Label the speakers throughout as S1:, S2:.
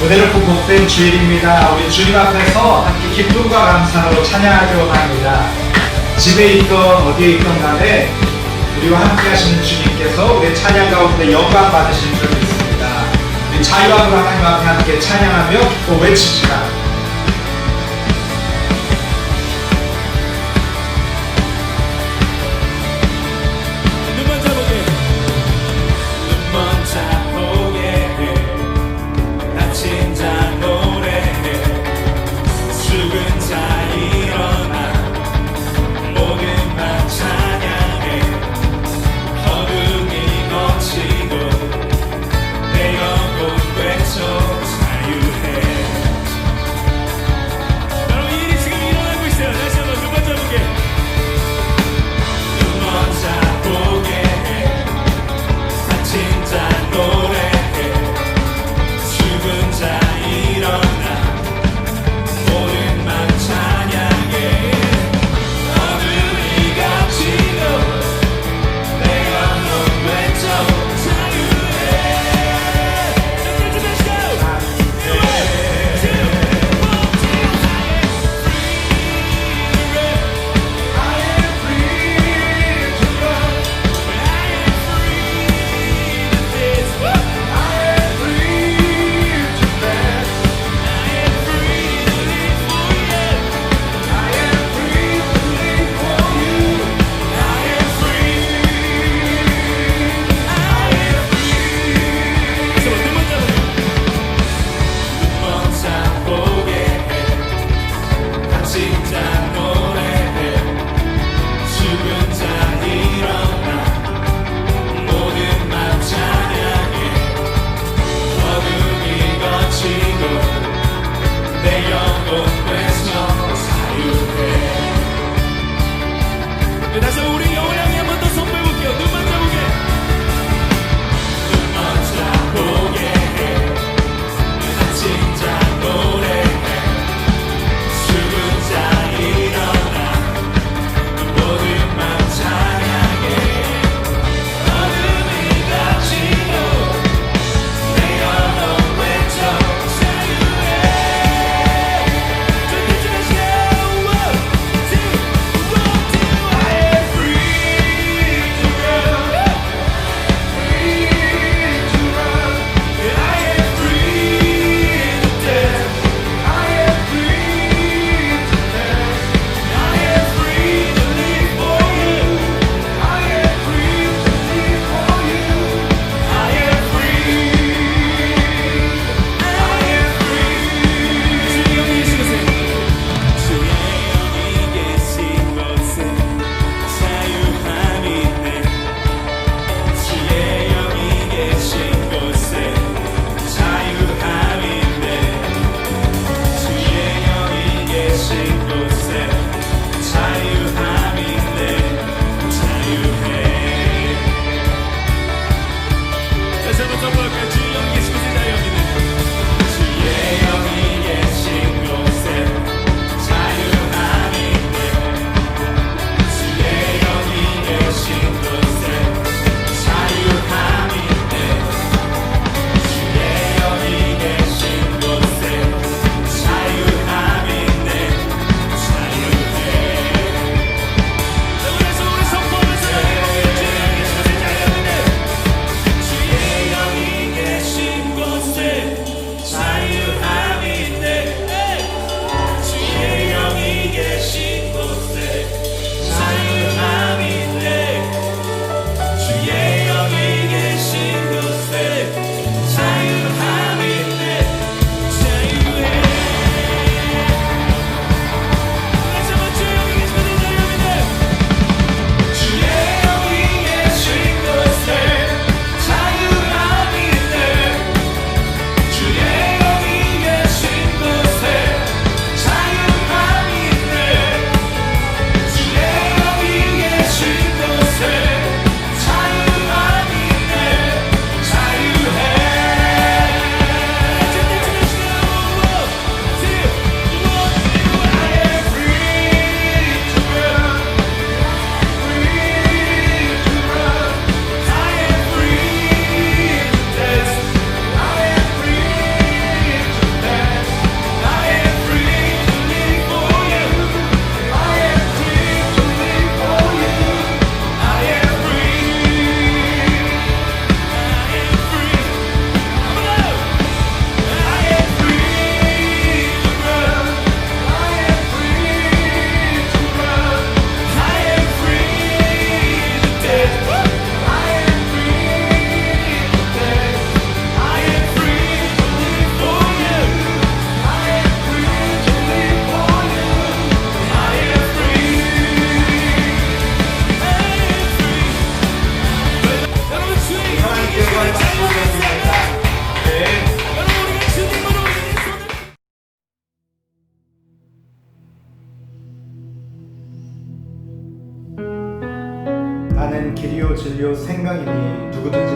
S1: 은혜롭고 복된 주일입니다. 우리 주님 앞에서 함께 기쁨과 감사로 찬양하기로 합니다. 집에 있던 어디에 있던 간에 우리와 함께 하시는 주님께서 우리 찬양 가운데 영광 받으실 줄 믿습니다. 우리 자유함으로 하나님 앞에 함께 찬양하며 또 외칩시다.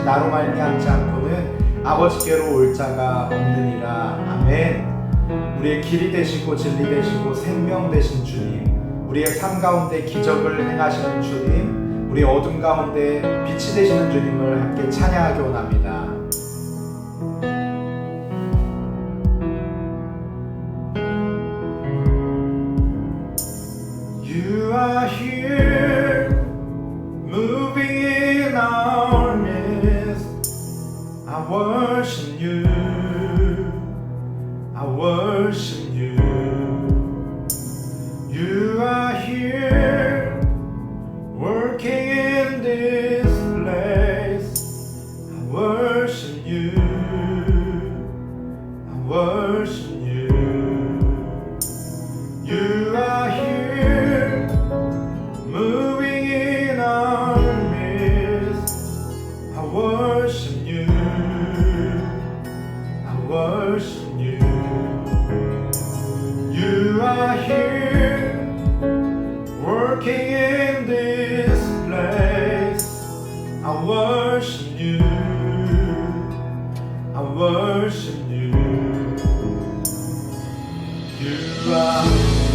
S1: 나로 말미암지 않고는 아버지께로 올 자가 없느니라. 아멘. 우리의 길이 되시고 진리 되시고 생명 되신 주님, 우리의 삶 가운데 기적을 행하시는 주님, 우리 어둠 가운데 빛이 되시는 주님을 함께 찬양하기 원합니다. You are here, moving in our midst. I worship you, I worship you. You are here, working in this place. I worship you, I worship you. You are here, moving in our midst. I worship you, I worship you. You are here, working in this place. I worship you, I worship you. You are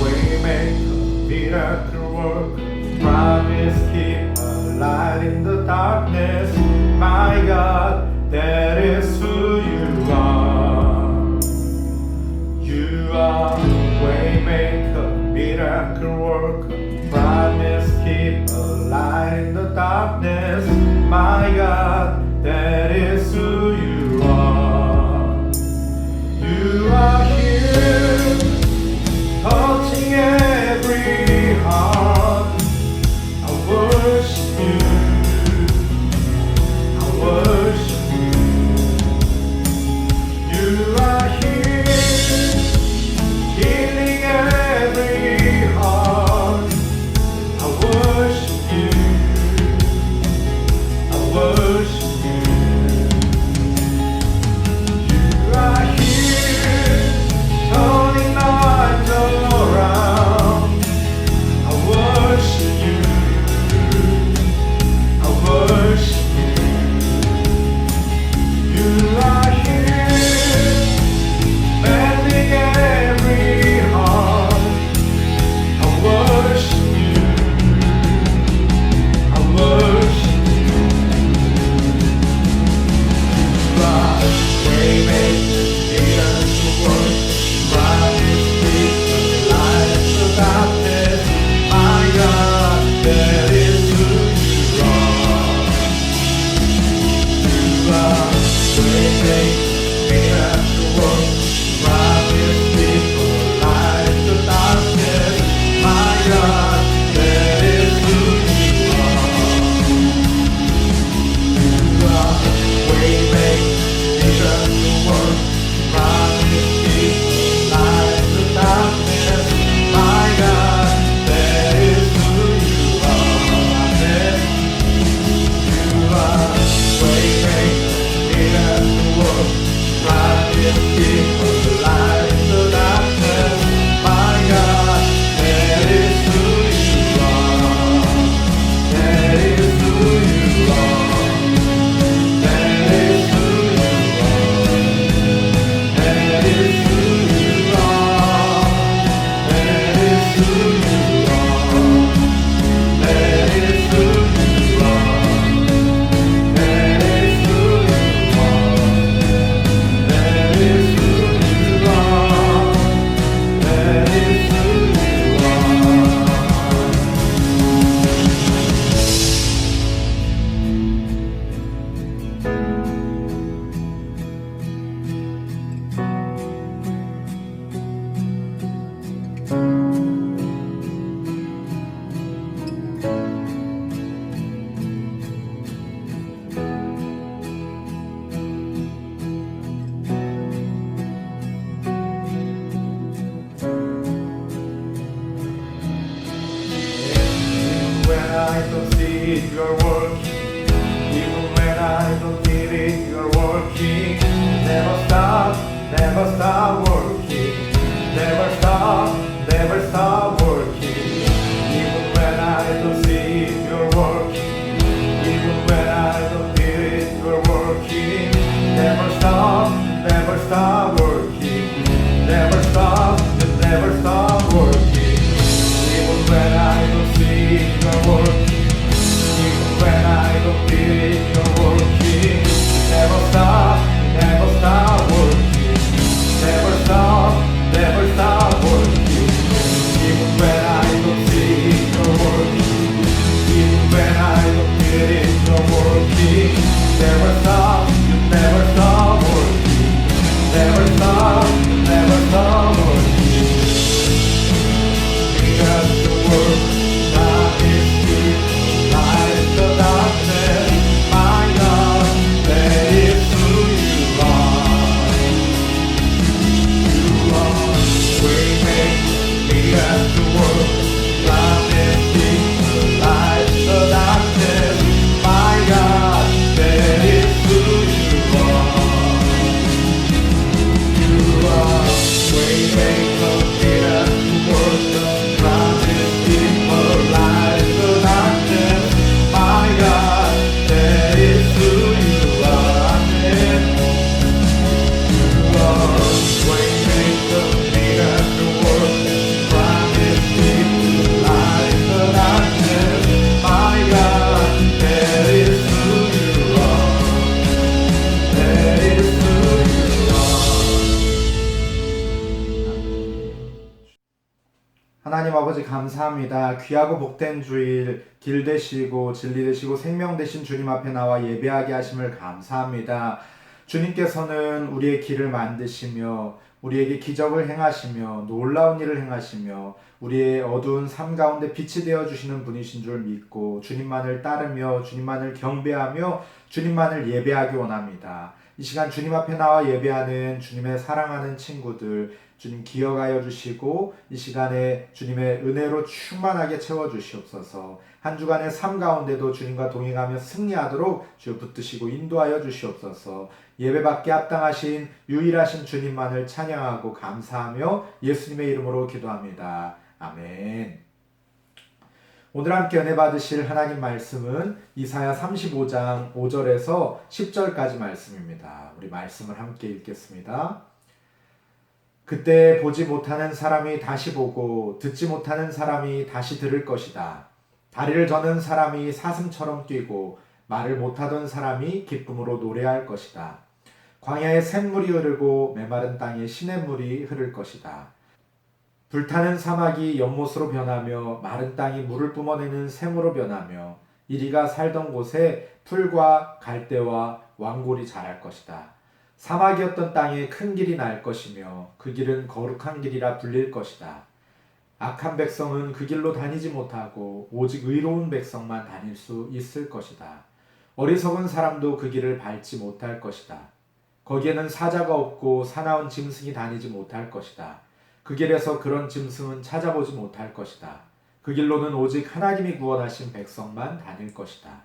S1: waymaker, miracle worker, promise keeper, light in the darkness. My God, that is who you are. You are waymaker, miracle worker, promise keeper, light in the darkness. My God, that is who you are. You are here, touching every heart. I worship you, I worship you. You are here, healing every heart. I worship you, I worship you. You are here, turning lives around. I worship you, I worship you. You are here, mending every heart. I worship you, I worship you. You are waymaker, miracle worker, promise keeper, light in the darkness. My God, that is who you are. You are waymaker, miracle worker, promise keeper, light in the darkness. My God, that is who you are. You are waymaker, miracle worker, promise keeper, light in the darkness. My God, that is who you are. Amen. You are waymaker, miracle worker, promise keeper, light in the darkness. My God, that is who you are. That is who you are. That is who you are. That is who you are. That is who you are. That is who you are. That is who you are. That is who you are. That is who you are. Even when I don't see it, you're working. Even when I don't feel it, you're working. Never stop, never stop working. Never stop, never stop working. Even when I don't see it, you're working. Even when I don't feel it, you're working. Never stop, never stop working. Never stop, you never stop working. Even when I don't see you're working. Even when I don't feel it, you're working. Never stop, never stop working. Never stop, never stop working. Even when I don't see it, you're working. Even when I don't feel it, you're working. Never stop, you never stop working. Never stop, you never stop working. Because the work that is deep, light is the darkness. My God, that is who you are. You are waymaker. Because the work that is deep, light is the darkness. My God, that is who you are. You are waymaker. Because the work that is deep, light is the darkness. My God, that is who you are. You are waymaker. Because the work that is deep, light is the darkness. My God, that is who you are. That is who you are. 하나님 아버지 감사합니다. 귀하고 복된 주일 길 되시고 진리 되시고 생명 되신 주님 앞에 나와 예배하게 하심을 감사합니다. 주님께서는 우리의 길을 만드시며 우리에게 기적을 행하시며 놀라운 일을 행하시며 우리의 어두운 삶 가운데 빛이 되어 주시는 분이신 줄 믿고 주님만을 따르며 주님만을 경배하며 주님만을 예배하기 원합니다. 이 시간 주님 앞에 나와 예배하는 주님의 사랑하는 친구들 주님 기억하여 주시고 이 시간에 주님의 은혜로 충만하게 채워주시옵소서. 한 주간의 삶 가운데도 주님과 동행하며 승리하도록 주여 붙드시고 인도하여 주시옵소서. 예배받게 합당하신 유일하신 주님만을 찬양하고 감사하며 예수님의 이름으로 기도합니다. 아멘. 오늘 함께 은혜 받으실 하나님 말씀은 이사야 35장 5절에서 10절까지 말씀입니다. 우리 말씀을 함께 읽겠습니다. 그때 보지 못하는 사람이 다시 보고 듣지 못하는 사람이 다시 들을 것이다. 다리를 저는 사람이 사슴처럼 뛰고 말을 못하던 사람이 기쁨으로 노래할 것이다. 광야에 샘물이 흐르고 메마른 땅에 시냇물이 흐를 것이다. 불타는 사막이 연못으로 변하며 마른 땅이 물을 뿜어내는 샘으로 변하며 이리가 살던 곳에 풀과 갈대와 왕골이 자랄 것이다. 사막이었던 땅에 큰 길이 날 것이며 그 길은 거룩한 길이라 불릴 것이다. 악한 백성은 그 길로 다니지 못하고 오직 의로운 백성만 다닐 수 있을 것이다. 어리석은 사람도 그 길을 밟지 못할 것이다. 거기에는 사자가 없고 사나운 짐승이 다니지 못할 것이다. 그 길에서 그런 짐승은 찾아보지 못할 것이다. 그 길로는 오직 하나님이 구원하신 백성만 다닐 것이다.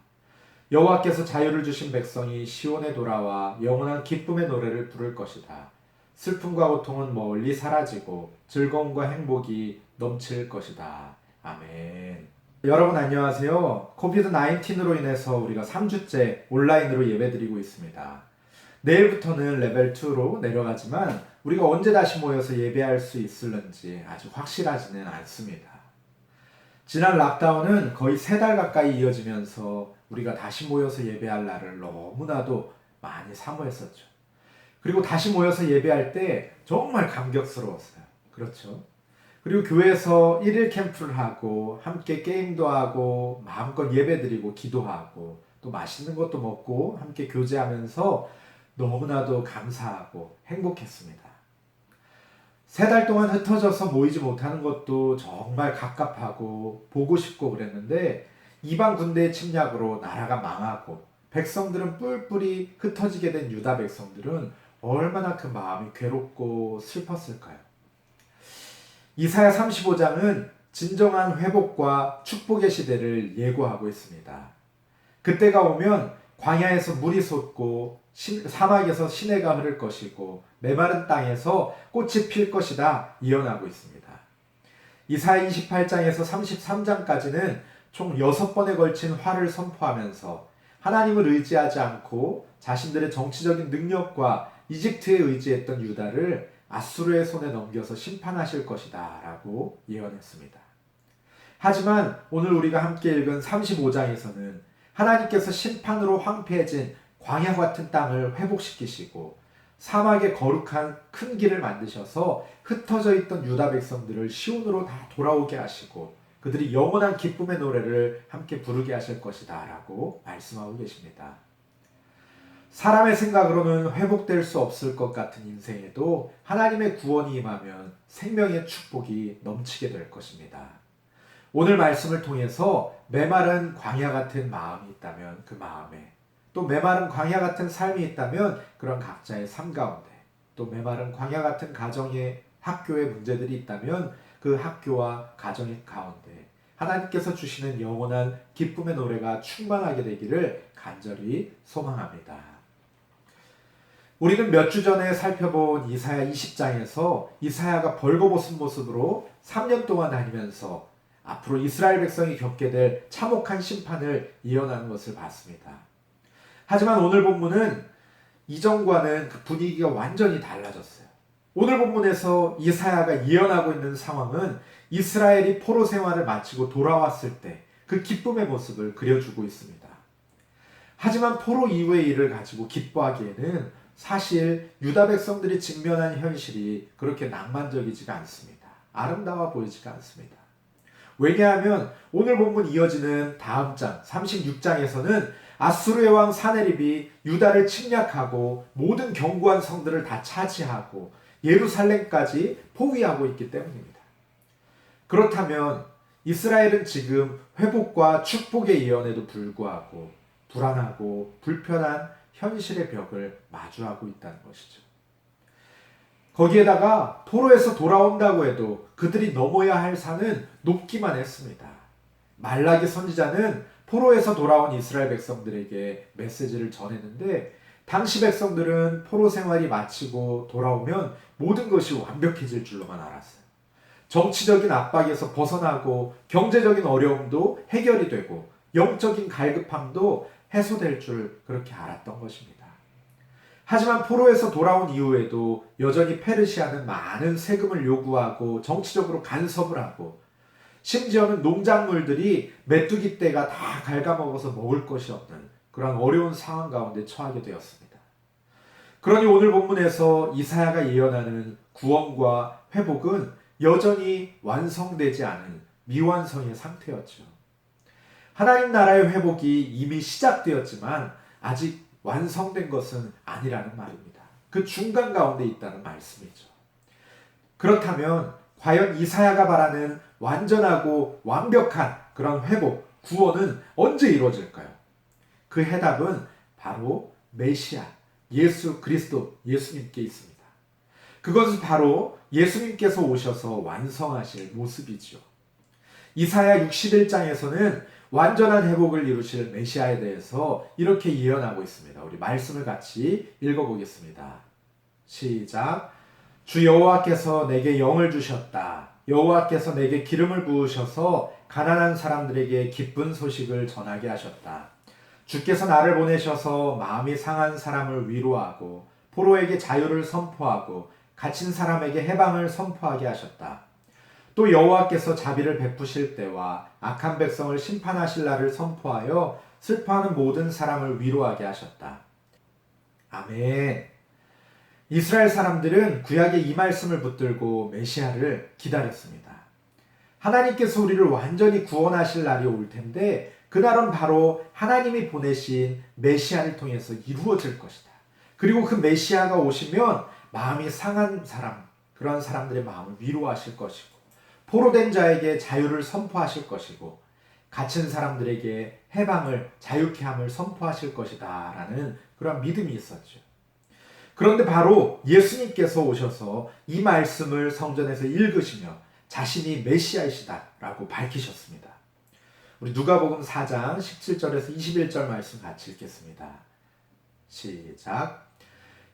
S1: 여호와께서 자유를 주신 백성이 시온에 돌아와 영원한 기쁨의 노래를 부를 것이다. 슬픔과 고통은 멀리 사라지고 즐거움과 행복이 넘칠 것이다. 아멘. 여러분 안녕하세요. 코비드-19로 인해서 우리가 3주째 온라인으로 예배드리고 있습니다. 내일부터는 레벨 2로 내려가지만 우리가 언제 다시 모여서 예배할 수 있을는지 아직 확실하지는 않습니다. 지난 락다운은 거의 3달 가까이 이어지면서 우리가 다시 모여서 예배할 날을 너무나도 많이 사모했었죠. 그리고 다시 모여서 예배할 때 정말 감격스러웠어요. 그렇죠? 그리고 교회에서 1일 캠프를 하고 함께 게임도 하고 마음껏 예배드리고 기도하고 또 맛있는 것도 먹고 함께 교제하면서 너무나도 감사하고 행복했습니다. 3달 동안 흩어져서 모이지 못하는 것도 정말 갑갑하고 보고 싶고 그랬는데 이방 군대의 침략으로 나라가 망하고 백성들은 뿔뿔이 흩어지게 된 유다 백성들은 얼마나 그 마음이 괴롭고 슬펐을까요? 이사야 35장은 진정한 회복과 축복의 시대를 예고하고 있습니다. 그때가 오면 광야에서 물이 솟고 사막에서 시내가 흐를 것이고 메마른 땅에서 꽃이 필 것이다 예언하고 있습니다. 이사야 28장에서 33장까지는 총 6번에 걸친 화를 선포하면서
S2: 하나님을 의지하지 않고 자신들의 정치적인 능력과 이집트에 의지했던 유다를 아수르의 손에 넘겨서 심판하실 것이다 라고 예언했습니다. 하지만 오늘 우리가 함께 읽은 35장에서는 하나님께서 심판으로 황폐해진 광야 같은 땅을 회복시키시고 사막의 거룩한 큰 길을 만드셔서 흩어져 있던 유다 백성들을 시온으로 다 돌아오게 하시고 그들이 영원한 기쁨의 노래를 함께 부르게 하실 것이다 라고 말씀하고 계십니다. 사람의 생각으로는 회복될 수 없을 것 같은 인생에도 하나님의 구원이 임하면 생명의 축복이 넘치게 될 것입니다. 오늘 말씀을 통해서 메마른 광야 같은 마음이 있다면 그 마음에, 또 메마른 광야 같은 삶이 있다면 그런 각자의 삶 가운데, 또 메마른 광야 같은 가정의 학교의 문제들이 있다면 그 학교와 가정의 가운데 하나님께서 주시는 영원한 기쁨의 노래가 충만하게 되기를 간절히 소망합니다. 우리는 몇 주 전에 살펴본 이사야 20장에서 이사야가 벌거벗은 모습으로 3년 동안 다니면서 앞으로 이스라엘 백성이 겪게 될 참혹한 심판을 예언하는 것을 봤습니다. 하지만 오늘 본문은 이전과는 그 분위기가 완전히 달라졌어요. 오늘 본문에서 이사야가 예언하고 있는 상황은 이스라엘이 포로 생활을 마치고 돌아왔을 때 그 기쁨의 모습을 그려주고 있습니다. 하지만 포로 이후의 일을 가지고 기뻐하기에는 사실 유다 백성들이 직면한 현실이 그렇게 낭만적이지가 않습니다. 아름다워 보이지가 않습니다. 왜냐하면 오늘 본문 이어지는 다음 장 36장에서는 아수르의 왕 사네립이 유다를 침략하고 모든 견고한 성들을 다 차지하고 예루살렘까지 포위하고 있기 때문입니다. 그렇다면 이스라엘은 지금 회복과 축복의 예언에도 불구하고 불안하고 불편한 현실의 벽을 마주하고 있다는 것이죠. 거기에다가 포로에서 돌아온다고 해도 그들이 넘어야 할 산은 높기만 했습니다. 말라기 선지자는 포로에서 돌아온 이스라엘 백성들에게 메시지를 전했는데 당시 백성들은 포로 생활이 마치고 돌아오면 모든 것이 완벽해질 줄로만 알았어요. 정치적인 압박에서 벗어나고 경제적인 어려움도 해결이 되고 영적인 갈급함도 해소될 줄 그렇게 알았던 것입니다. 하지만 포로에서 돌아온 이후에도 여전히 페르시아는 많은 세금을 요구하고 정치적으로 간섭을 하고 심지어는 농작물들이 메뚜기 떼가 다 갉아먹어서 먹을 것이 없는 그런 어려운 상황 가운데 처하게 되었습니다. 그러니 오늘 본문에서 이사야가 예언하는 구원과 회복은 여전히 완성되지 않은 미완성의 상태였죠. 하나님 나라의 회복이 이미 시작되었지만 아직 완성된 것은 아니라는 말입니다. 그 중간 가운데 있다는 말씀이죠. 그렇다면 과연 이사야가 바라는 완전하고 완벽한 그런 회복, 구원은 언제 이루어질까요? 그 해답은 바로 메시아, 예수 그리스도, 예수님께 있습니다. 그것은 바로 예수님께서 오셔서 완성하실 모습이죠. 이사야 61장에서는 완전한 회복을 이루실 메시아에 대해서 이렇게 예언하고 있습니다. 우리 말씀을 같이 읽어보겠습니다. 시작. 주 여호와께서 내게 영을 주셨다. 여호와께서 내게 기름을 부으셔서 가난한 사람들에게 기쁜 소식을 전하게 하셨다. 주께서 나를 보내셔서 마음이 상한 사람을 위로하고 포로에게 자유를 선포하고 갇힌 사람에게 해방을 선포하게 하셨다. 또 여호와께서 자비를 베푸실 때와 악한 백성을 심판하실 날을 선포하여 슬퍼하는 모든 사람을 위로하게 하셨다. 아멘. 이스라엘 사람들은 구약의 이 말씀을 붙들고 메시아를 기다렸습니다. 하나님께서 우리를 완전히 구원하실 날이 올 텐데 그날은 바로 하나님이 보내신 메시아를 통해서 이루어질 것이다. 그리고 그 메시아가 오시면 마음이 상한 사람, 그런 사람들의 마음을 위로하실 것이고 포로된 자에게 자유를 선포하실 것이고 갇힌 사람들에게 해방을, 자유케 함을 선포하실 것이다 라는 그런 믿음이 있었죠. 그런데 바로 예수님께서 오셔서 이 말씀을 성전에서 읽으시며 자신이 메시아이시다 라고 밝히셨습니다. 우리 누가복음 4장 17절에서 21절 말씀 같이 읽겠습니다. 시작.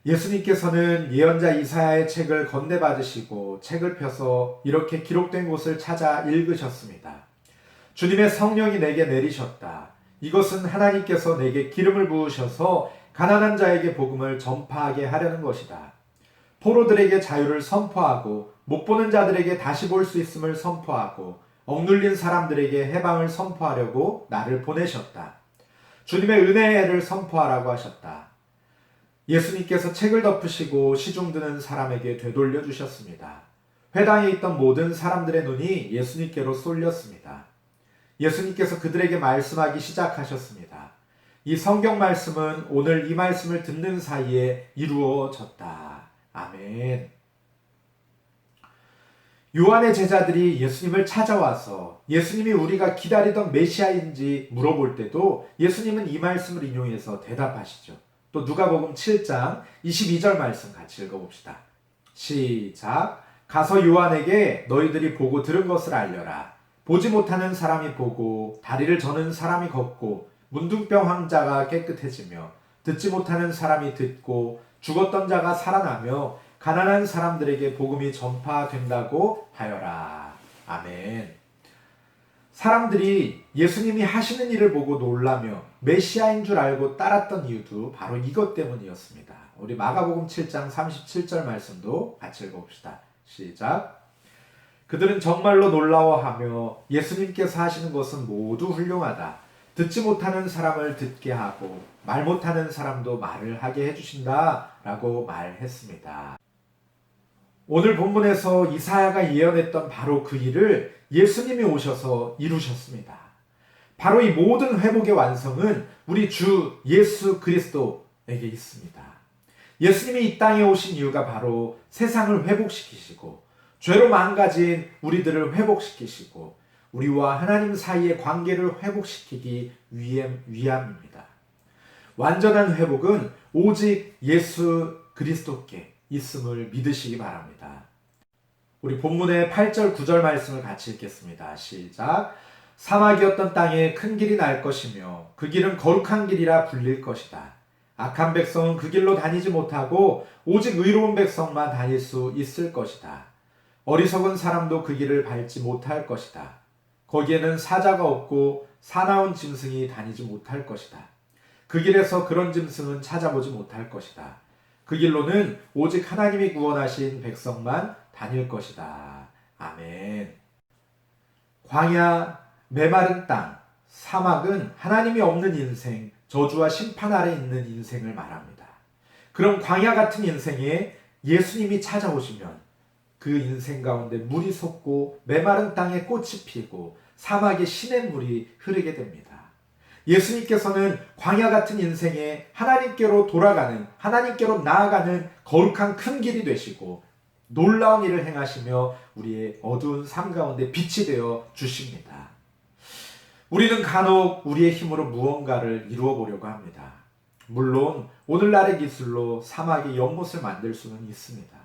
S2: 예수님께서는 예언자 이사야의 책을 건네받으시고 책을 펴서 이렇게 기록된 곳을 찾아 읽으셨습니다. 주님의 성령이 내게 내리셨다. 이것은 하나님께서 내게 기름을 부으셔서 가난한 자에게 복음을 전파하게 하려는 것이다. 포로들에게 자유를 선포하고 못 보는 자들에게 다시 볼 수 있음을 선포하고 억눌린 사람들에게 해방을 선포하려고 나를 보내셨다. 주님의 은혜의 해를 선포하라고 하셨다. 예수님께서 책을 덮으시고 시중 드는 사람에게 되돌려 주셨습니다. 회당에 있던 모든 사람들의 눈이 예수님께로 쏠렸습니다. 예수님께서 그들에게 말씀하기 시작하셨습니다. 이 성경 말씀은 오늘 이 말씀을 듣는 사이에 이루어졌다. 아멘. 요한의 제자들이 예수님을 찾아와서 예수님이 우리가 기다리던 메시아인지 물어볼 때도 예수님은 이 말씀을 인용해서 대답하시죠. 또 누가복음 7장 22절 말씀 같이 읽어봅시다. 시작. 가서 요한에게 너희들이 보고 들은 것을 알려라. 보지 못하는 사람이 보고 다리를 저는 사람이 걷고 문둥병 환자가 깨끗해지며 듣지 못하는 사람이 듣고 죽었던 자가 살아나며 가난한 사람들에게 복음이 전파된다고 하여라. 아멘. 사람들이 예수님이 하시는 일을 보고 놀라며 메시아인 줄 알고 따랐던 이유도 바로 이것 때문이었습니다. 우리 마가복음 7장 37절 말씀도 같이 읽어봅시다. 시작. 그들은 정말로 놀라워하며 예수님께서 하시는 것은 모두 훌륭하다. 듣지 못하는 사람을 듣게 하고 말 못하는 사람도 말을 하게 해주신다 라고 말했습니다. 오늘 본문에서 이사야가 예언했던 바로 그 일을 예수님이 오셔서 이루셨습니다. 바로 이 모든 회복의 완성은 우리 주 예수 그리스도에게 있습니다. 예수님이 이 땅에 오신 이유가 바로 세상을 회복시키시고 죄로 망가진 우리들을 회복시키시고 우리와 하나님 사이의 관계를 회복시키기 위함입니다. 완전한 회복은 오직 예수 그리스도께 있음을 믿으시기 바랍니다. 우리 본문의 8절 9절 말씀을 같이 읽겠습니다. 시작. 사막이었던 땅에 큰 길이 날 것이며 그 길은 거룩한 길이라 불릴 것이다. 악한 백성은 그 길로 다니지 못하고 오직 의로운 백성만 다닐 수 있을 것이다. 어리석은 사람도 그 길을 밟지 못할 것이다. 거기에는 사자가 없고 사나운 짐승이 다니지 못할 것이다. 그 길에서 그런 짐승은 찾아보지 못할 것이다. 그 길로는 오직 하나님이 구원하신 백성만 다닐 것이다. 아멘. 광야, 메마른 땅, 사막은 하나님이 없는 인생, 저주와 심판 아래 있는 인생을 말합니다. 그럼 광야 같은 인생에 예수님이 찾아오시면 그 인생 가운데 물이 솟고 메마른 땅에 꽃이 피고 사막에 시냇물이 흐르게 됩니다. 예수님께서는 광야 같은 인생에 하나님께로 돌아가는, 하나님께로 나아가는 거룩한 큰 길이 되시고 놀라운 일을 행하시며 우리의 어두운 삶 가운데 빛이 되어 주십니다. 우리는 간혹 우리의 힘으로 무언가를 이루어 보려고 합니다. 물론 오늘날의 기술로 사막에 연못을 만들 수는 있습니다.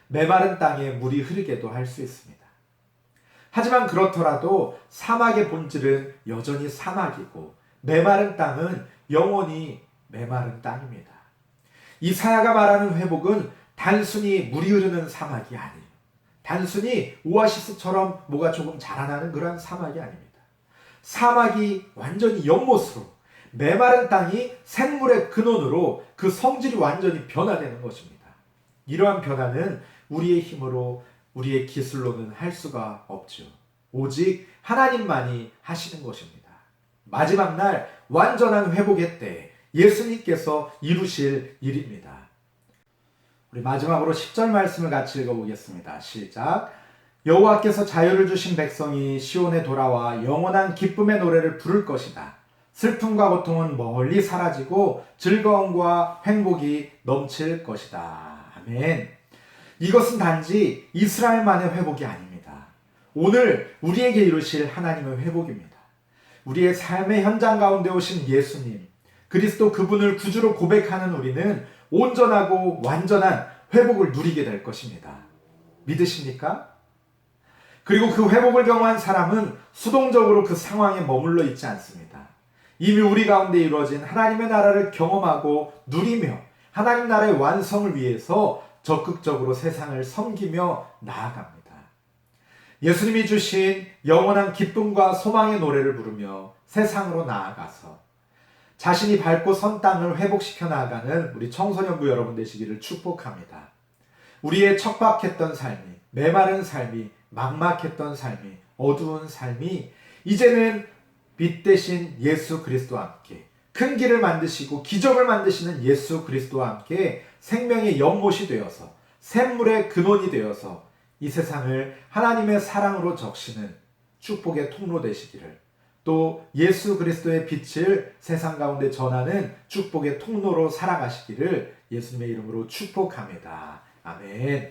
S2: 메마른 땅에 물이 흐르게도 할 수 있습니다. 하지만 그렇더라도 사막의 본질은 여전히 사막이고 메마른 땅은 영원히 메마른 땅입니다. 이사야가 말하는 회복은 단순히 물이 흐르는 사막이 아니에요. 단순히 오아시스처럼 뭐가 조금 자라나는 그런 사막이 아닙니다. 사막이 완전히 연못으로 메마른 땅이 생물의 근원으로 그 성질이 완전히 변화되는 것입니다. 이러한 변화는 우리의 힘으로 우리의 기술로는 할 수가 없죠. 오직 하나님만이 하시는 것입니다. 마지막 날 완전한 회복의 때 예수님께서 이루실 일입니다. 우리 마지막으로 10절 말씀을 같이 읽어보겠습니다. 시작. 여호와께서 자유를 주신 백성이 시온에 돌아와 영원한 기쁨의 노래를 부를 것이다. 슬픔과 고통은 멀리 사라지고 즐거움과 행복이 넘칠 것이다. 아멘. 이것은 단지 이스라엘만의 회복이 아닙니다. 오늘 우리에게 이루실 하나님의 회복입니다. 우리의 삶의 현장 가운데 오신 예수님, 그리스도 그분을 구주로 고백하는 우리는 온전하고 완전한 회복을 누리게 될 것입니다. 믿으십니까? 그리고 그 회복을 경험한 사람은 수동적으로 그 상황에 머물러 있지 않습니다. 이미 우리 가운데 이루어진 하나님의 나라를 경험하고 누리며 하나님 나라의 완성을 위해서 적극적으로 세상을 섬기며 나아갑니다. 예수님이 주신 영원한 기쁨과 소망의 노래를 부르며 세상으로 나아가서 자신이 밟고 선 땅을 회복시켜 나아가는 우리 청소년부 여러분 되시기를 축복합니다. 우리의 척박했던 삶이, 메마른 삶이, 막막했던 삶이, 어두운 삶이 이제는 빛 대신 예수 그리스도와 함께 큰 길을 만드시고 기적을 만드시는 예수 그리스도와 함께 생명의 연못이 되어서 샘물의 근원이 되어서 이 세상을 하나님의 사랑으로 적시는 축복의 통로 되시기를, 또 예수 그리스도의 빛을 세상 가운데 전하는 축복의 통로로 살아가시기를 예수님의 이름으로 축복합니다. 아멘.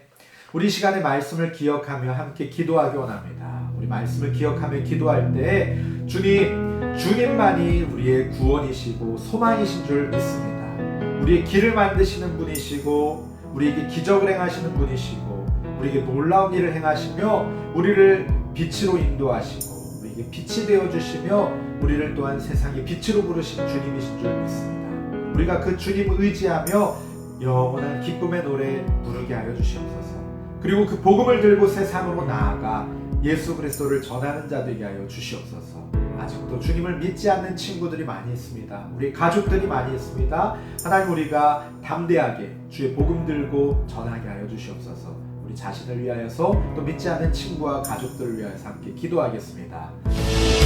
S2: 우리 시간의 말씀을 기억하며 함께 기도하기 원합니다. 우리 말씀을 기억하며 기도할 때 주님만이 우리의 구원이시고 소망이신 줄 믿습니다. 우리의 길을 만드시는 분이시고 우리에게 기적을 행하시는 분이시고 우리에게 놀라운 일을 행하시며 우리를 빛으로 인도하시고 우리에게 빛이 되어주시며 우리를 또한 세상의 빛으로 부르신 주님이신 줄 믿습니다. 우리가 그 주님을 의지하며 영원한 기쁨의 노래 부르게 하여 주시옵소서. 그리고 그 복음을 들고 세상으로 나아가 예수 그리스도를 전하는 자 되게 하여 주시옵소서. 아직도 주님을 믿지 않는 친구들이 많이 있습니다. 우리 가족들이 많이 있습니다. 하나님, 우리가 담대하게 주의 복음 들고 전하게 하여 주시옵소서. 우리 자신을 위하여서 또 믿지 않는 친구와 가족들을 위하여서 함께 기도하겠습니다.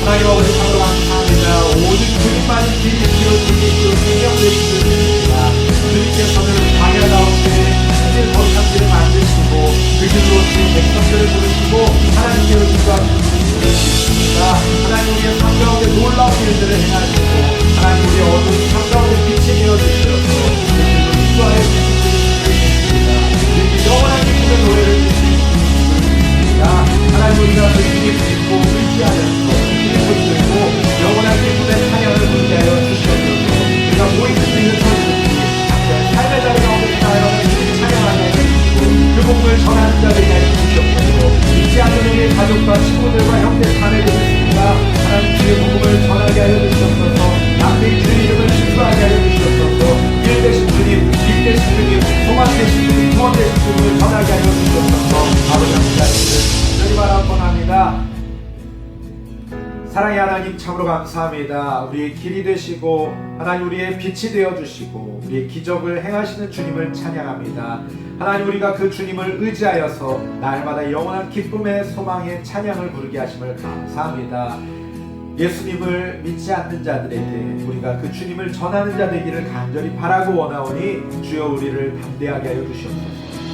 S2: 하나님 아버지, 참으로 감사합니다. 오직 주님만이 길이 되어주시고 생명되시는 주님입니다. 주님께서는 광야 가운데 하늘 거룩한 길을 만드시고 그 길로 주의 백성들을 부르시고 하나님께로 인도하시는 분이십니다. 하나님, 우리의 삶 가운데 놀라운 일들을 행하시고 하나님, 우리의 어두운 삶 가운데 빛이 되어주시어서 그 길로 인도하여 주시는 분이십니다. 우리에게 영원한 기쁨의 노래를 주시는 분이십니다. 하나님, 우리가 그 주님 믿고 의지하면서 주님을 들고 영원한 기쁨의 찬양을 부르게 하여 주시옵소서. 우리가 모이는 있는 선수들이 삶의 자리 가운데 나아가 찬양하게 해주시고 그 복음을 전하는 자들에게 해주시옵소서. 믿지 않는 우리의 가족과 친구들과 형제 자매들이 있습니다. 하나님, 주의 복음을 전하게 하여 주시옵소서. 남의 주의 이름을 신수하게 하여 주시옵소서. 길 되신 주님, 빛 되신 주님, 소망 되신 주님, 구원 되신 주님을 전하게 하여 주시옵소서. 아버지 하나님을 주님 바라옵나이다. 사랑의 하나님, 참으로 감사합니다. 우리의 길이 되시고 하나님, 우리의 빛이 되어주시고 우리의 기적을 행하시는 주님을 찬양합니다. 하나님, 우리가 그 주님을 의지하여서 날마다 영원한 기쁨의 소망의 찬양을 부르게 하심을 감사합니다. 예수님을 믿지 않는 자들에게 우리가 그 주님을 전하는 자 되기를 간절히 바라고 원하오니 주여 우리를 담대하게 하여 주시옵소서.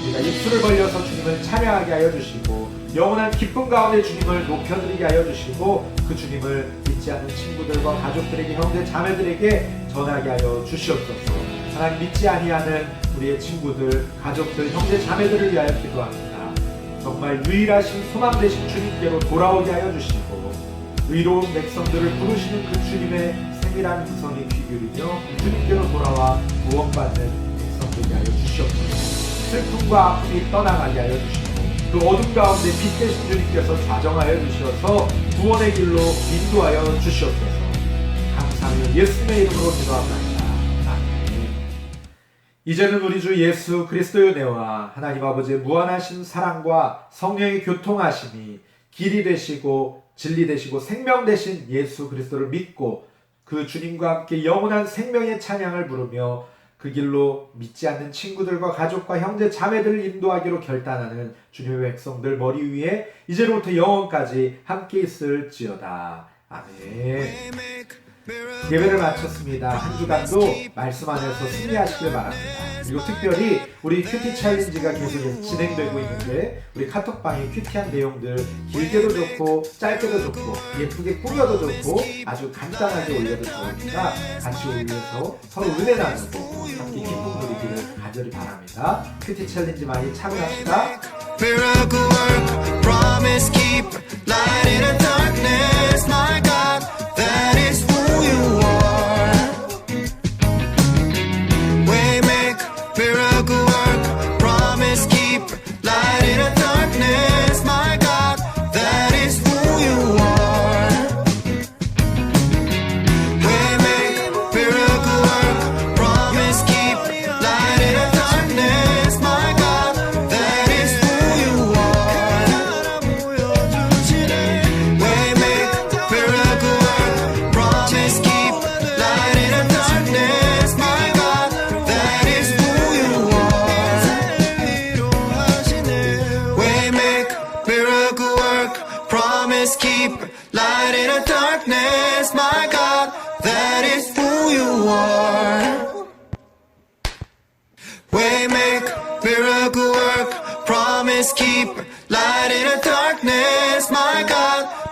S2: 우리가 입술을 벌려서 주님을 찬양하게 하여 주시고 영원한 기쁨 가운데 주님을 높여드리게 하여 주시고 그 주님을 믿지 않는 친구들과 가족들에게, 형제 자매들에게 전하게 하여 주시옵소서. 하나님, 믿지 아니하는 우리의 친구들, 가족들, 형제 자매들을 위하여 기도합니다. 정말 유일하신 소망 되신 주님께로 돌아오게 하여 주시고 의로운 백성들을 부르시는 그 주님의 세밀한 음성에 귀 기울이며 주님께로 돌아와 구원받는 백성들이 하여 주시옵소서. 슬픔과 아픔이 떠나가게 하여 주시고 그 어둠 가운데 빛 되신 주님께서 자정하여 주셔서 구원의 길로 인도하여 주시옵소서. 감사하며 예수님의 이름으로 기도합니다. 아멘. 이제는 우리 주 예수 그리스도의 은혜와 하나님 아버지의 무한하신 사랑과 성령의 교통하심이 길이 되시고 진리 되시고 생명 되신 예수 그리스도를 믿고 그 주님과 함께 영원한 생명의 찬양을 부르며 그 길로 믿지 않는 친구들과 가족과 형제 자매들을 인도하기로 결단하는 주님의 백성들 머리 위에 이제로부터 영원까지 함께 있을지어다. 아멘. 예배를 마쳤습니다. 한 주간도 말씀 안에서 승리하시길 바랍니다. 그리고 특별히 우리 큐티 챌린지가 계속 진행되고 있는데 우리 카톡방에 큐티한 내용들 길게도 좋고 짧게도 좋고 예쁘게 꾸며도 좋고 아주 간단하게 올려도 좋으니까 같이 올려서 서로 은혜 나누고 함께 기쁨 누리기를 간절히 바랍니다. 큐티 챌린지 많이 참여합시다.
S3: Miracle worker, promise keeper, light in the darkness, my God, that is who you are. Waymaker, miracle worker, promise keeper, light in the darkness, my God, that is who you are. Waymaker, miracle worker, promise keeper, light in the darkness, my God, that is who you are. Waymaker, my God, that is who you are. Waymaker, miracle worker, promise keeper, light in the darkness, my God,